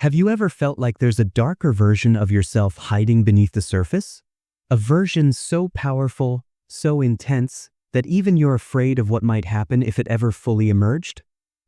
Have you ever felt like there's a darker version of yourself hiding beneath the surface? A version so powerful, so intense, that even you're afraid of what might happen if it ever fully emerged?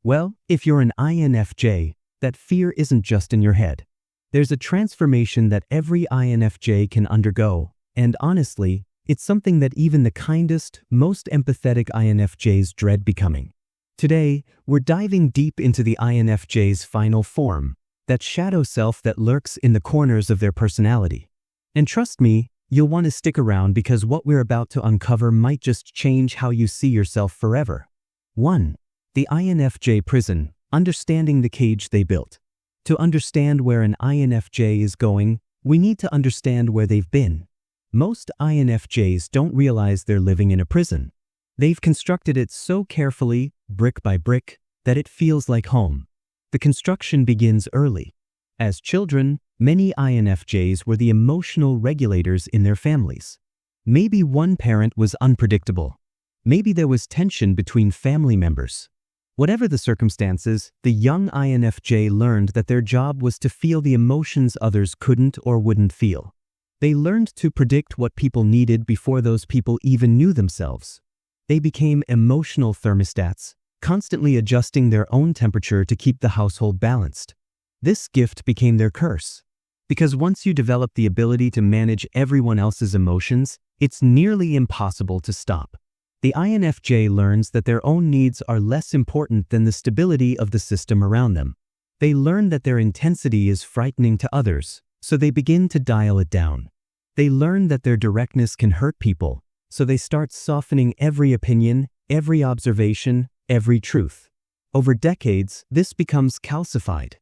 Well, if you're an INFJ, that fear isn't just in your head. There's a transformation that every INFJ can undergo, and honestly, it's something that even the kindest, most empathetic INFJs dread becoming. Today, we're diving deep into the INFJ's final form, that shadow self that lurks in the corners of their personality. And trust me, you'll want to stick around because what we're about to uncover might just change how you see yourself forever. 1. The INFJ prison, understanding the cage they built. To understand where an INFJ is going, we need to understand where they've been. Most INFJs don't realize they're living in a prison. They've constructed it so carefully, brick by brick, that it feels like home. The construction begins early. As children, many INFJs were the emotional regulators in their families. Maybe one parent was unpredictable. Maybe there was tension between family members. Whatever the circumstances, the young INFJ learned that their job was to feel the emotions others couldn't or wouldn't feel. They learned to predict what people needed before those people even knew themselves. They became emotional thermostats, constantly adjusting their own temperature to keep the household balanced. This gift became their curse. Because once you develop the ability to manage everyone else's emotions, it's nearly impossible to stop. The INFJ learns that their own needs are less important than the stability of the system around them. They learn that their intensity is frightening to others, so they begin to dial it down. They learn that their directness can hurt people, so they start softening every opinion, every observation, every truth. Over decades, this becomes calcified.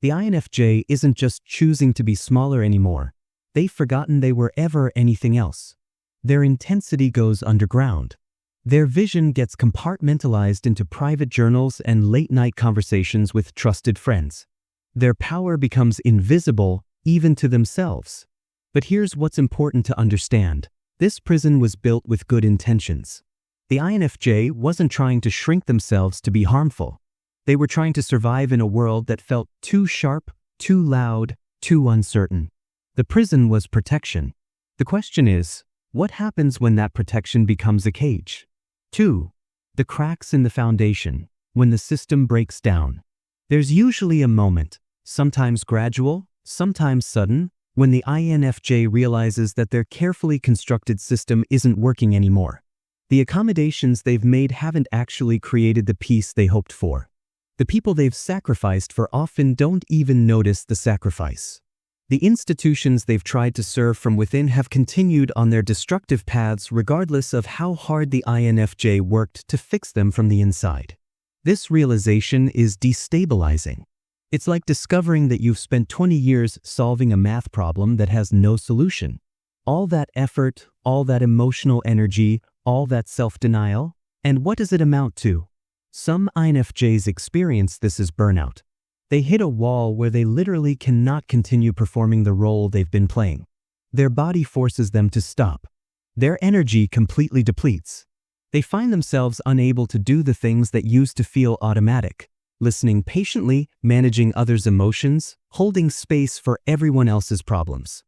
The INFJ isn't just choosing to be smaller anymore. They've forgotten they were ever anything else. Their intensity goes underground. Their vision gets compartmentalized into private journals and late-night conversations with trusted friends. Their power becomes invisible, even to themselves. But here's what's important to understand. This prison was built with good intentions. The INFJ wasn't trying to shrink themselves to be harmful. They were trying to survive in a world that felt too sharp, too loud, too uncertain. The prison was protection. The question is, what happens when that protection becomes a cage? 2. The cracks in the foundation, when the system breaks down. There's usually a moment, sometimes gradual, sometimes sudden, when the INFJ realizes that their carefully constructed system isn't working anymore. The accommodations they've made haven't actually created the peace they hoped for. The people they've sacrificed for often don't even notice the sacrifice. The institutions they've tried to serve from within have continued on their destructive paths regardless of how hard the INFJ worked to fix them from the inside. This realization is destabilizing. It's like discovering that you've spent 20 years solving a math problem that has no solution. All that effort, all that emotional energy, all that self-denial, and what does it amount to? Some INFJs experience this as burnout. They hit a wall where they literally cannot continue performing the role they've been playing. Their body forces them to stop. Their energy completely depletes. They find themselves unable to do the things that used to feel automatic. Listening patiently, managing others' emotions, holding space for everyone else's problems.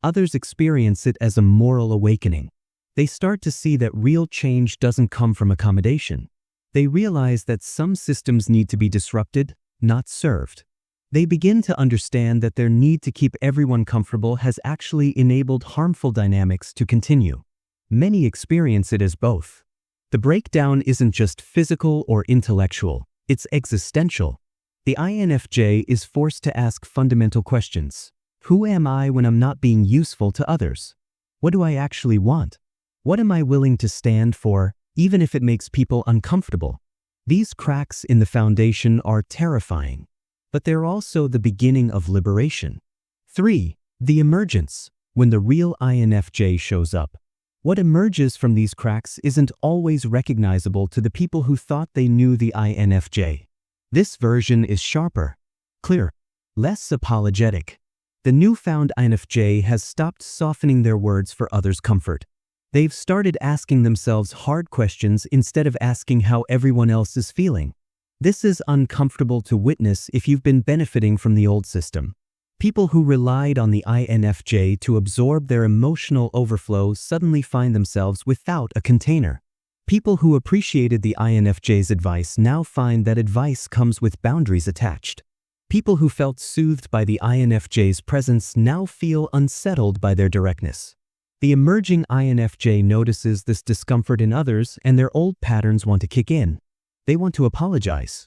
Others experience it as a moral awakening. They start to see that real change doesn't come from accommodation. They realize that some systems need to be disrupted, not served. They begin to understand that their need to keep everyone comfortable has actually enabled harmful dynamics to continue. Many experience it as both. The breakdown isn't just physical or intellectual, it's existential. The INFJ is forced to ask fundamental questions. Who am I when I'm not being useful to others? What do I actually want? What am I willing to stand for, even if it makes people uncomfortable? These cracks in the foundation are terrifying, but they're also the beginning of liberation. 3. The emergence, when the real INFJ shows up. What emerges from these cracks isn't always recognizable to the people who thought they knew the INFJ. This version is sharper, clearer, less apologetic. The newfound INFJ has stopped softening their words for others' comfort. They've started asking themselves hard questions instead of asking how everyone else is feeling. This is uncomfortable to witness if you've been benefiting from the old system. People who relied on the INFJ to absorb their emotional overflow suddenly find themselves without a container. People who appreciated the INFJ's advice now find that advice comes with boundaries attached. People who felt soothed by the INFJ's presence now feel unsettled by their directness. The emerging INFJ notices this discomfort in others, and their old patterns want to kick in. They want to apologize.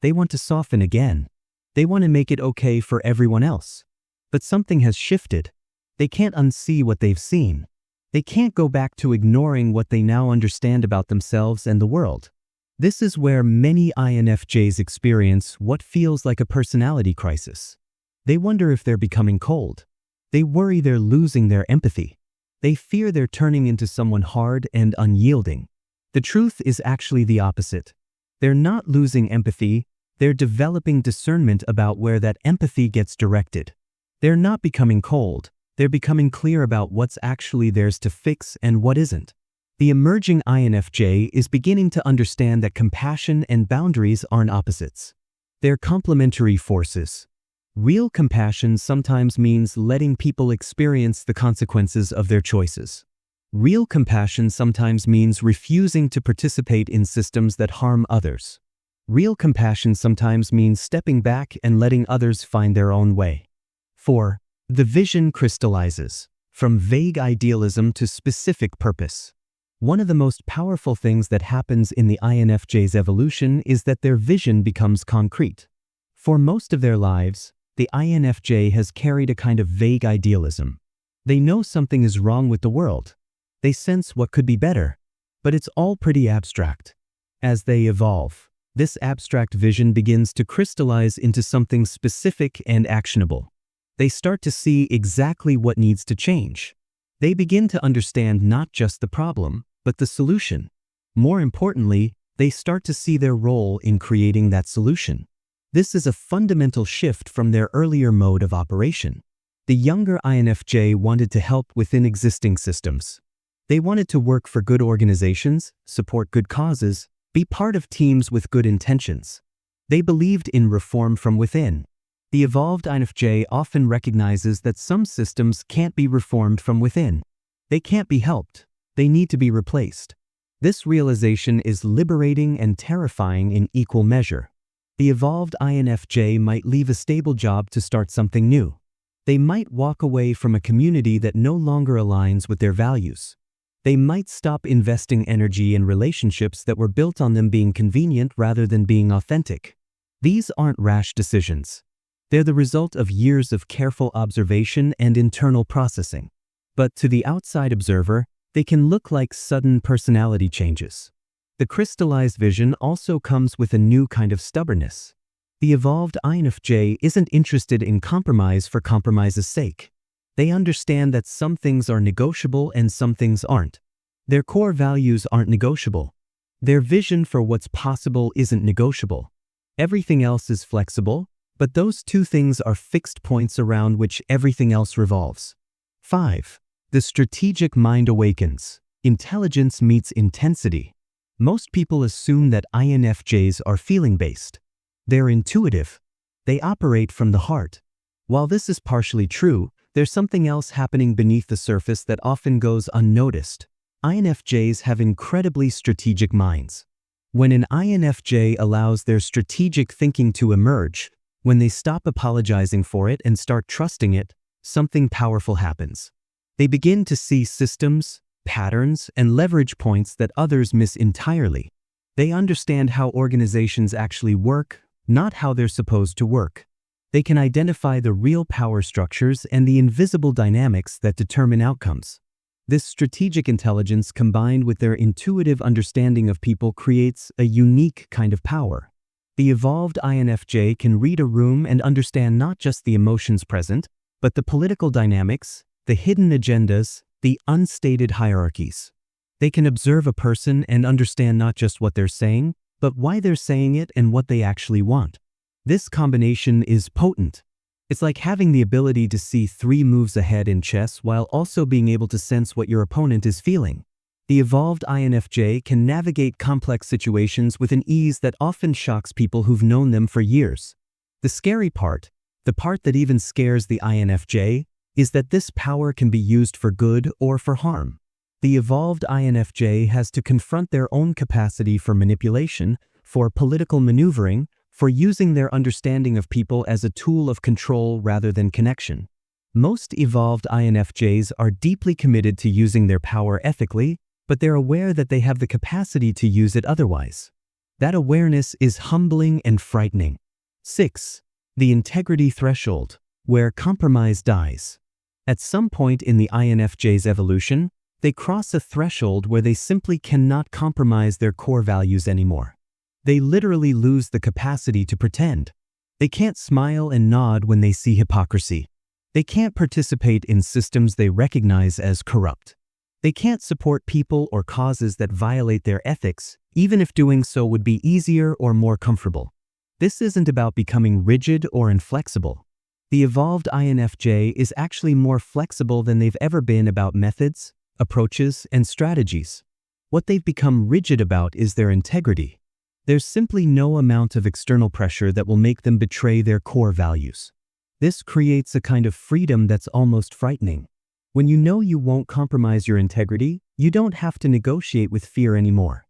They want to soften again. They want to make it okay for everyone else. But something has shifted. They can't unsee what they've seen. They can't go back to ignoring what they now understand about themselves and the world. This is where many INFJs experience what feels like a personality crisis. They wonder if they're becoming cold. They worry they're losing their empathy. They fear they're turning into someone hard and unyielding. The truth is actually the opposite. They're not losing empathy. They're developing discernment about where that empathy gets directed. They're not becoming cold. They're becoming clear about what's actually theirs to fix and what isn't. The emerging INFJ is beginning to understand that compassion and boundaries aren't opposites. They're complementary forces. Real compassion sometimes means letting people experience the consequences of their choices. Real compassion sometimes means refusing to participate in systems that harm others. Real compassion sometimes means stepping back and letting others find their own way. 4. The vision crystallizes, from vague idealism to specific purpose. One of the most powerful things that happens in the INFJ's evolution is that their vision becomes concrete. For most of their lives, the INFJ has carried a kind of vague idealism. They know something is wrong with the world. They sense what could be better, but it's all pretty abstract. As they evolve, this abstract vision begins to crystallize into something specific and actionable. They start to see exactly what needs to change. They begin to understand not just the problem, but the solution. More importantly, they start to see their role in creating that solution. This is a fundamental shift from their earlier mode of operation. The younger INFJ wanted to help within existing systems. They wanted to work for good organizations, support good causes, be part of teams with good intentions. They believed in reform from within. The evolved INFJ often recognizes that some systems can't be reformed from within. They can't be helped. They need to be replaced. This realization is liberating and terrifying in equal measure. The evolved INFJ might leave a stable job to start something new. They might walk away from a community that no longer aligns with their values. They might stop investing energy in relationships that were built on them being convenient rather than being authentic. These aren't rash decisions. They're the result of years of careful observation and internal processing. But to the outside observer, they can look like sudden personality changes. The crystallized vision also comes with a new kind of stubbornness. The evolved INFJ isn't interested in compromise for compromise's sake. They understand that some things are negotiable and some things aren't. Their core values aren't negotiable. Their vision for what's possible isn't negotiable. Everything else is flexible, but those two things are fixed points around which everything else revolves. 5. The strategic mind awakens. Intelligence meets intensity. Most people assume that INFJs are feeling-based. They're intuitive. They operate from the heart. While this is partially true, there's something else happening beneath the surface that often goes unnoticed. INFJs have incredibly strategic minds. When an INFJ allows their strategic thinking to emerge, when they stop apologizing for it and start trusting it, something powerful happens. They begin to see systems, patterns, and leverage points that others miss entirely. They understand how organizations actually work, not how they're supposed to work. They can identify the real power structures and the invisible dynamics that determine outcomes. This strategic intelligence combined with their intuitive understanding of people creates a unique kind of power. The evolved INFJ can read a room and understand not just the emotions present, but the political dynamics, the hidden agendas, the unstated hierarchies. They can observe a person and understand not just what they're saying, but why they're saying it and what they actually want. This combination is potent. It's like having the ability to see 3 moves ahead in chess while also being able to sense what your opponent is feeling. The evolved INFJ can navigate complex situations with an ease that often shocks people who've known them for years. The scary part, the part that even scares the INFJ, is that this power can be used for good or for harm. The evolved INFJ has to confront their own capacity for manipulation, for political maneuvering, for using their understanding of people as a tool of control rather than connection. Most evolved INFJs are deeply committed to using their power ethically, but they're aware that they have the capacity to use it otherwise. That awareness is humbling and frightening. 6. The integrity threshold, where compromise dies. At some point in the INFJ's evolution, they cross a threshold where they simply cannot compromise their core values anymore. They literally lose the capacity to pretend. They can't smile and nod when they see hypocrisy. They can't participate in systems they recognize as corrupt. They can't support people or causes that violate their ethics, even if doing so would be easier or more comfortable. This isn't about becoming rigid or inflexible. The evolved INFJ is actually more flexible than they've ever been about methods, approaches, and strategies. What they've become rigid about is their integrity. There's simply no amount of external pressure that will make them betray their core values. This creates a kind of freedom that's almost frightening. When you know you won't compromise your integrity, you don't have to negotiate with fear anymore.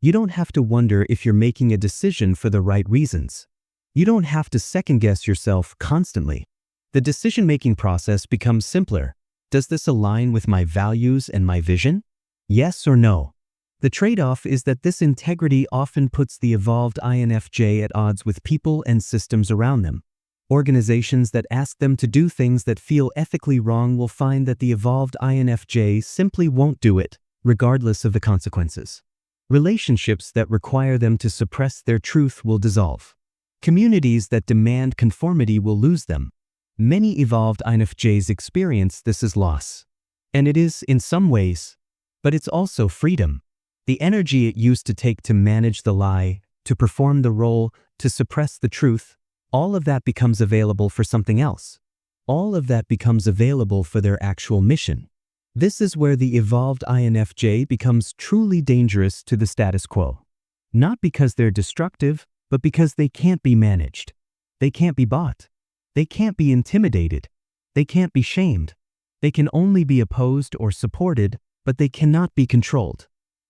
You don't have to wonder if you're making a decision for the right reasons. You don't have to second-guess yourself constantly. The decision-making process becomes simpler. Does this align with my values and my vision? Yes or no? The trade-off is that this integrity often puts the evolved INFJ at odds with people and systems around them. Organizations that ask them to do things that feel ethically wrong will find that the evolved INFJ simply won't do it, regardless of the consequences. Relationships that require them to suppress their truth will dissolve. Communities that demand conformity will lose them. Many evolved INFJs experience this as loss. And it is in some ways, but it's also freedom. The energy it used to take to manage the lie, to perform the role, to suppress the truth, all of that becomes available for something else. All of that becomes available for their actual mission. This is where the evolved INFJ becomes truly dangerous to the status quo. Not because they're destructive, but because they can't be managed. They can't be bought. They can't be intimidated. They can't be shamed. They can only be opposed or supported, but they cannot be controlled.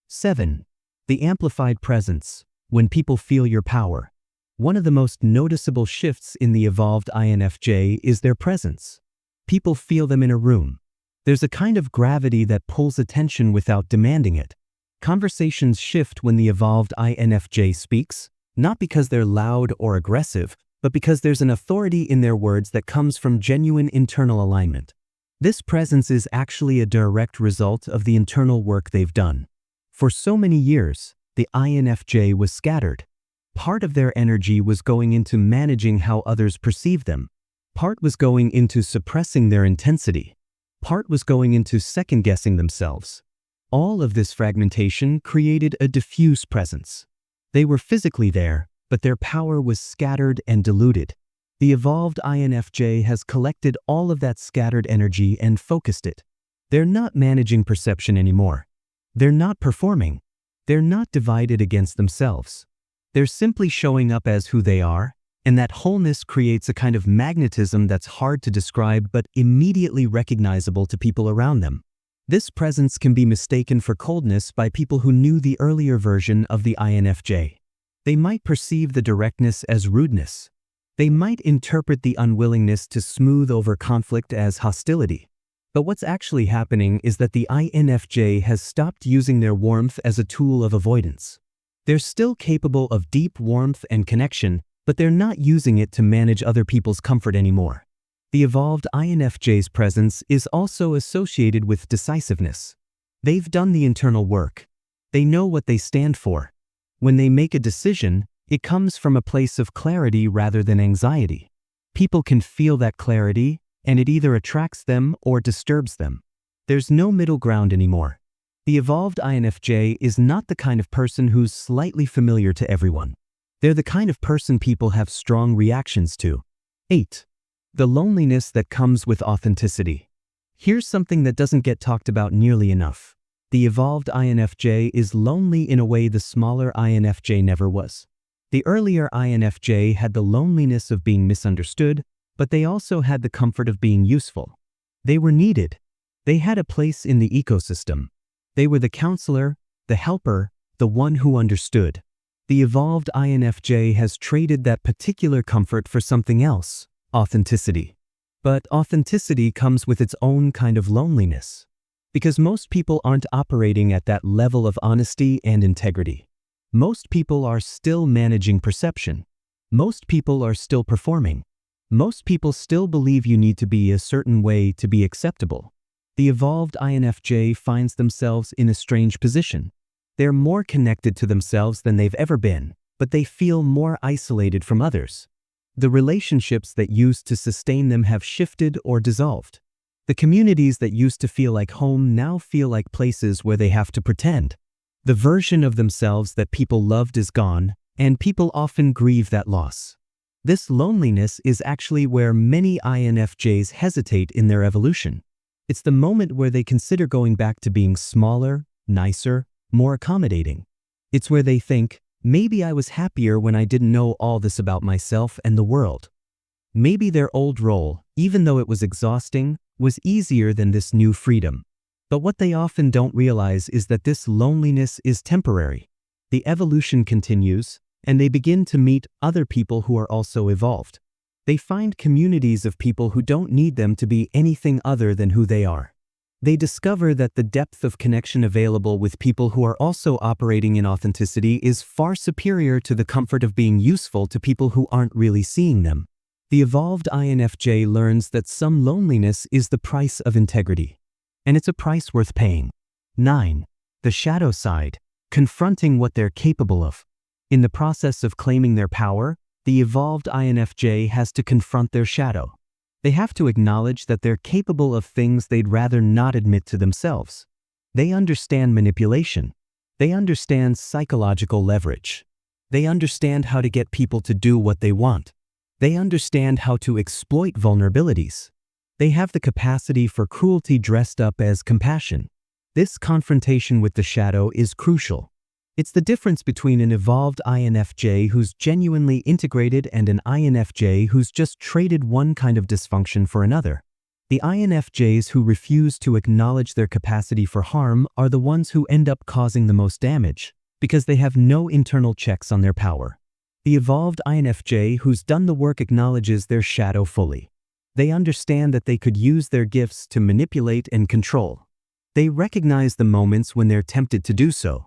7. The amplified presence, when people feel your power. One of the most noticeable shifts in the evolved INFJ is their presence. People feel them in a room. There's a kind of gravity that pulls attention without demanding it. Conversations shift when the evolved INFJ speaks, not because they're loud or aggressive, but because there's an authority in their words that comes from genuine internal alignment. This presence is actually a direct result of the internal work they've done. For so many years, the INFJ was scattered. Part of their energy was going into managing how others perceive them. Part was going into suppressing their intensity. Part was going into second-guessing themselves. All of this fragmentation created a diffuse presence. They were physically there, but their power was scattered and diluted. The evolved INFJ has collected all of that scattered energy and focused it. They're not managing perception anymore. They're not performing. They're not divided against themselves. They're simply showing up as who they are, and that wholeness creates a kind of magnetism that's hard to describe but immediately recognizable to people around them. This presence can be mistaken for coldness by people who knew the earlier version of the INFJ. They might perceive the directness as rudeness. They might interpret the unwillingness to smooth over conflict as hostility. But what's actually happening is that the INFJ has stopped using their warmth as a tool of avoidance. They're still capable of deep warmth and connection, but they're not using it to manage other people's comfort anymore. The evolved INFJ's presence is also associated with decisiveness. They've done the internal work. They know what they stand for. When they make a decision, it comes from a place of clarity rather than anxiety. People can feel that clarity, and it either attracts them or disturbs them. There's no middle ground anymore. The evolved INFJ is not the kind of person who's slightly familiar to everyone. They're the kind of person people have strong reactions to. 8. The loneliness that comes with authenticity. Here's something that doesn't get talked about nearly enough. The evolved INFJ is lonely in a way the smaller INFJ never was. The earlier INFJ had the loneliness of being misunderstood, but they also had the comfort of being useful. They were needed. They had a place in the ecosystem. They were the counselor, the helper, the one who understood. The evolved INFJ has traded that particular comfort for something else, authenticity. But authenticity comes with its own kind of loneliness. Because most people aren't operating at that level of honesty and integrity. Most people are still managing perception. Most people are still performing. Most people still believe you need to be a certain way to be acceptable. The evolved INFJ finds themselves in a strange position. They're more connected to themselves than they've ever been, but they feel more isolated from others. The relationships that used to sustain them have shifted or dissolved. The communities that used to feel like home now feel like places where they have to pretend. The version of themselves that people loved is gone, and people often grieve that loss. This loneliness is actually where many INFJs hesitate in their evolution. It's the moment where they consider going back to being smaller, nicer, more accommodating. It's where they think, maybe I was happier when I didn't know all this about myself and the world. Maybe their old role, even though it was exhausting, was easier than this new freedom. But what they often don't realize is that this loneliness is temporary. The evolution continues, and they begin to meet other people who are also evolved. They find communities of people who don't need them to be anything other than who they are. They discover that the depth of connection available with people who are also operating in authenticity is far superior to the comfort of being useful to people who aren't really seeing them. The evolved INFJ learns that some loneliness is the price of integrity. And it's a price worth paying. 9. The shadow side, confronting what they're capable of. In the process of claiming their power, the evolved INFJ has to confront their shadow. They have to acknowledge that they're capable of things they'd rather not admit to themselves. They understand manipulation. They understand psychological leverage. They understand how to get people to do what they want. They understand how to exploit vulnerabilities. They have the capacity for cruelty dressed up as compassion. This confrontation with the shadow is crucial. It's the difference between an evolved INFJ who's genuinely integrated and an INFJ who's just traded one kind of dysfunction for another. The INFJs who refuse to acknowledge their capacity for harm are the ones who end up causing the most damage, because they have no internal checks on their power. The evolved INFJ who's done the work acknowledges their shadow fully. They understand that they could use their gifts to manipulate and control. They recognize the moments when they're tempted to do so.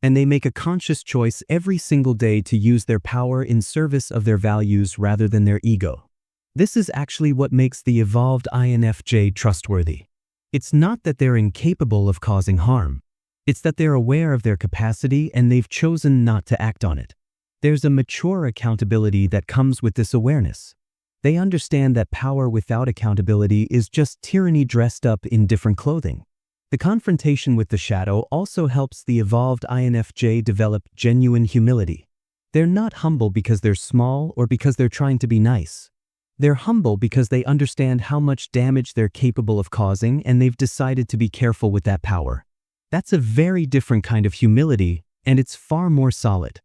And they make a conscious choice every single day to use their power in service of their values rather than their ego. This is actually what makes the evolved INFJ trustworthy. It's not that they're incapable of causing harm. It's that they're aware of their capacity and they've chosen not to act on it. There's a mature accountability that comes with this awareness. They understand that power without accountability is just tyranny dressed up in different clothing. The confrontation with the shadow also helps the evolved INFJ develop genuine humility. They're not humble because they're small or because they're trying to be nice. They're humble because they understand how much damage they're capable of causing and they've decided to be careful with that power. That's a very different kind of humility, and it's far more solid.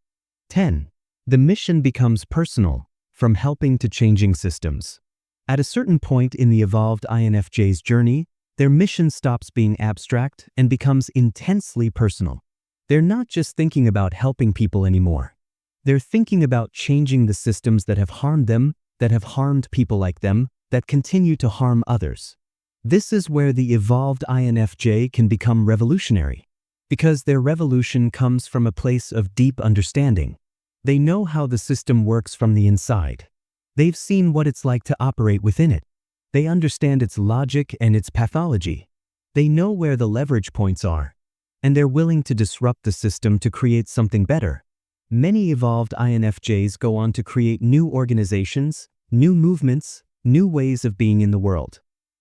10. The mission becomes personal, from helping to changing systems. At a certain point in the evolved INFJ's journey, their mission stops being abstract and becomes intensely personal. They're not just thinking about helping people anymore. They're thinking about changing the systems that have harmed them, that have harmed people like them, that continue to harm others. This is where the evolved INFJ can become revolutionary, because their revolution comes from a place of deep understanding. They know how the system works from the inside. They've seen what it's like to operate within it. They understand its logic and its pathology. They know where the leverage points are, and they're willing to disrupt the system to create something better. Many evolved INFJs go on to create new organizations, new movements, new ways of being in the world.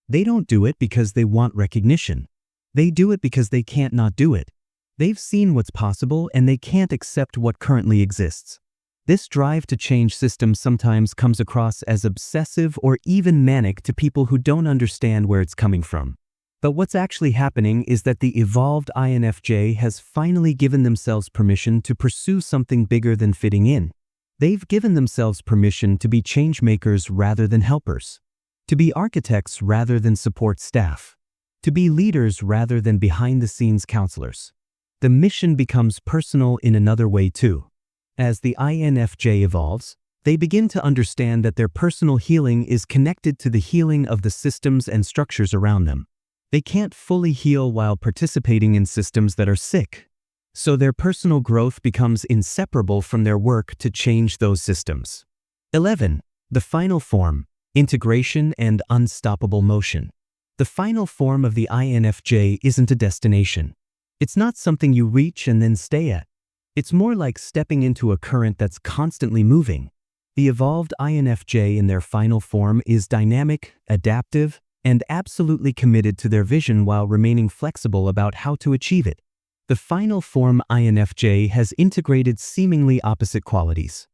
They don't do it because they want recognition. They do it because they can't not do it. They've seen what's possible and they can't accept what currently exists. This drive to change systems sometimes comes across as obsessive or even manic to people who don't understand where it's coming from. But what's actually happening is that the evolved INFJ has finally given themselves permission to pursue something bigger than fitting in. They've given themselves permission to be changemakers rather than helpers, to be architects rather than support staff, to be leaders rather than behind-the-scenes counselors. The mission becomes personal in another way too. As the INFJ evolves, they begin to understand that their personal healing is connected to the healing of the systems and structures around them. They can't fully heal while participating in systems that are sick. So their personal growth becomes inseparable from their work to change those systems. 11. The final form, integration and unstoppable motion. The final form of the INFJ isn't a destination. It's not something you reach and then stay at. It's more like stepping into a current that's constantly moving. The evolved INFJ in their final form is dynamic, adaptive, and absolutely committed to their vision while remaining flexible about how to achieve it. The final form INFJ has integrated seemingly opposite qualities.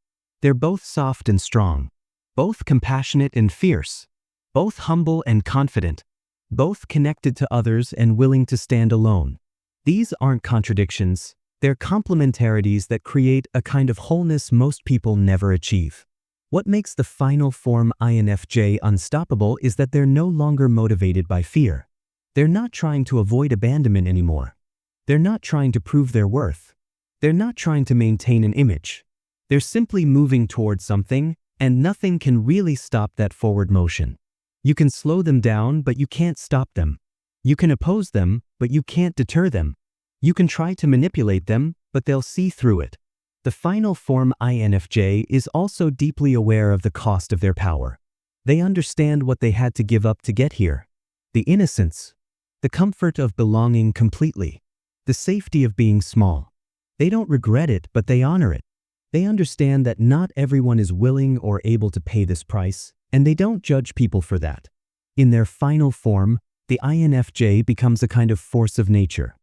They're both soft and strong, both compassionate and fierce, both humble and confident, both connected to others and willing to stand alone. These aren't contradictions, they're complementarities that create a kind of wholeness most people never achieve. What makes the final form INFJ unstoppable is that they're no longer motivated by fear. They're not trying to avoid abandonment anymore. They're not trying to prove their worth. They're not trying to maintain an image. They're simply moving towards something, and nothing can really stop that forward motion. You can slow them down, but you can't stop them. You can oppose them, but you can't deter them. You can try to manipulate them, but they'll see through it. The final form INFJ is also deeply aware of the cost of their power. They understand what they had to give up to get here. The innocence, the comfort of belonging completely, the safety of being small. They don't regret it, but they honor it. They understand that not everyone is willing or able to pay this price, and they don't judge people for that. In their final form, the INFJ becomes a kind of force of nature.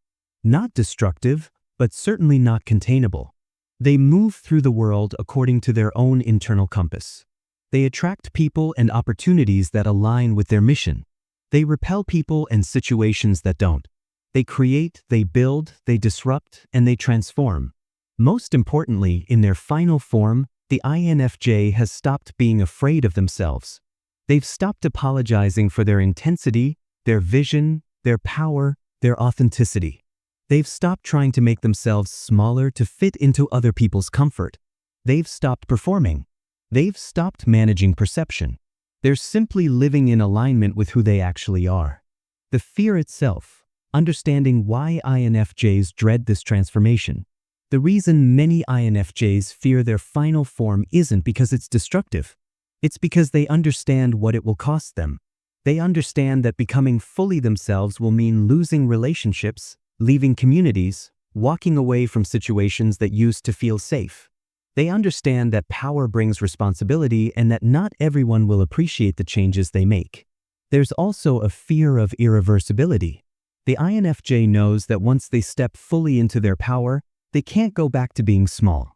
Not destructive, but certainly not containable. They move through the world according to their own internal compass. They attract people and opportunities that align with their mission. They repel people and situations that don't. They create, they build, they disrupt, and they transform. Most importantly, in their final form, the INFJ has stopped being afraid of themselves. They've stopped apologizing for their intensity, their vision, their power, their authenticity. They've stopped trying to make themselves smaller to fit into other people's comfort. They've stopped performing. They've stopped managing perception. They're simply living in alignment with who they actually are. The fear itself, understanding why INFJs dread this transformation. The reason many INFJs fear their final form isn't because it's destructive. It's because they understand what it will cost them. They understand that becoming fully themselves will mean losing relationships, leaving communities, walking away from situations that used to feel safe. They understand that power brings responsibility and that not everyone will appreciate the changes they make. There's also a fear of irreversibility. The INFJ knows that once they step fully into their power, they can't go back to being small.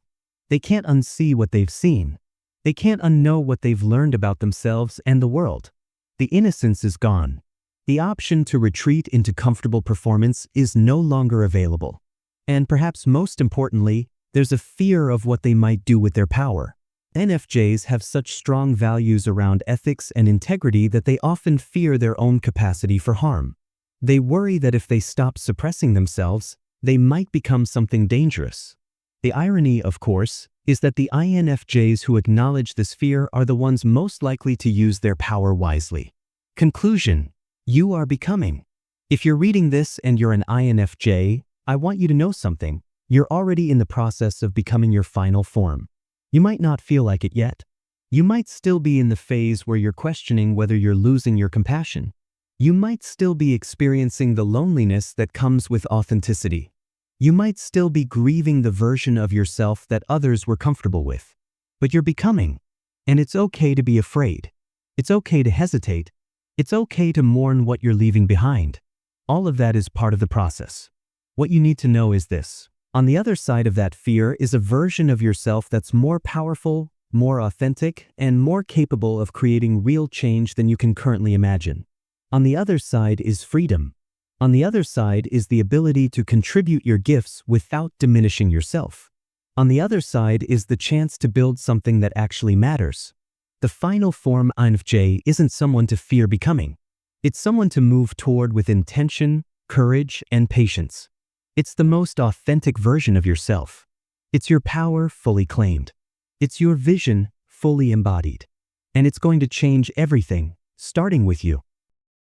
They can't unsee what they've seen. They can't unknow what they've learned about themselves and the world. The innocence is gone. The option to retreat into comfortable performance is no longer available. And perhaps most importantly, there's a fear of what they might do with their power. INFJs have such strong values around ethics and integrity that they often fear their own capacity for harm. They worry that if they stop suppressing themselves, they might become something dangerous. The irony, of course, is that the INFJs who acknowledge this fear are the ones most likely to use their power wisely. Conclusion: you are becoming. If you're reading this and you're an INFJ, I want you to know something. You're already in the process of becoming your final form. You might not feel like it yet. You might still be in the phase where you're questioning whether you're losing your compassion. You might still be experiencing the loneliness that comes with authenticity. You might still be grieving the version of yourself that others were comfortable with. But you're becoming. And it's okay to be afraid. It's okay to hesitate. It's okay to mourn what you're leaving behind. All of that is part of the process. What you need to know is this. On the other side of that fear is a version of yourself that's more powerful, more authentic, and more capable of creating real change than you can currently imagine. On the other side is freedom. On the other side is the ability to contribute your gifts without diminishing yourself. On the other side is the chance to build something that actually matters. The final form INFJ isn't someone to fear becoming. It's someone to move toward with intention, courage, and patience. It's the most authentic version of yourself. It's your power fully claimed. It's your vision fully embodied. And it's going to change everything, starting with you.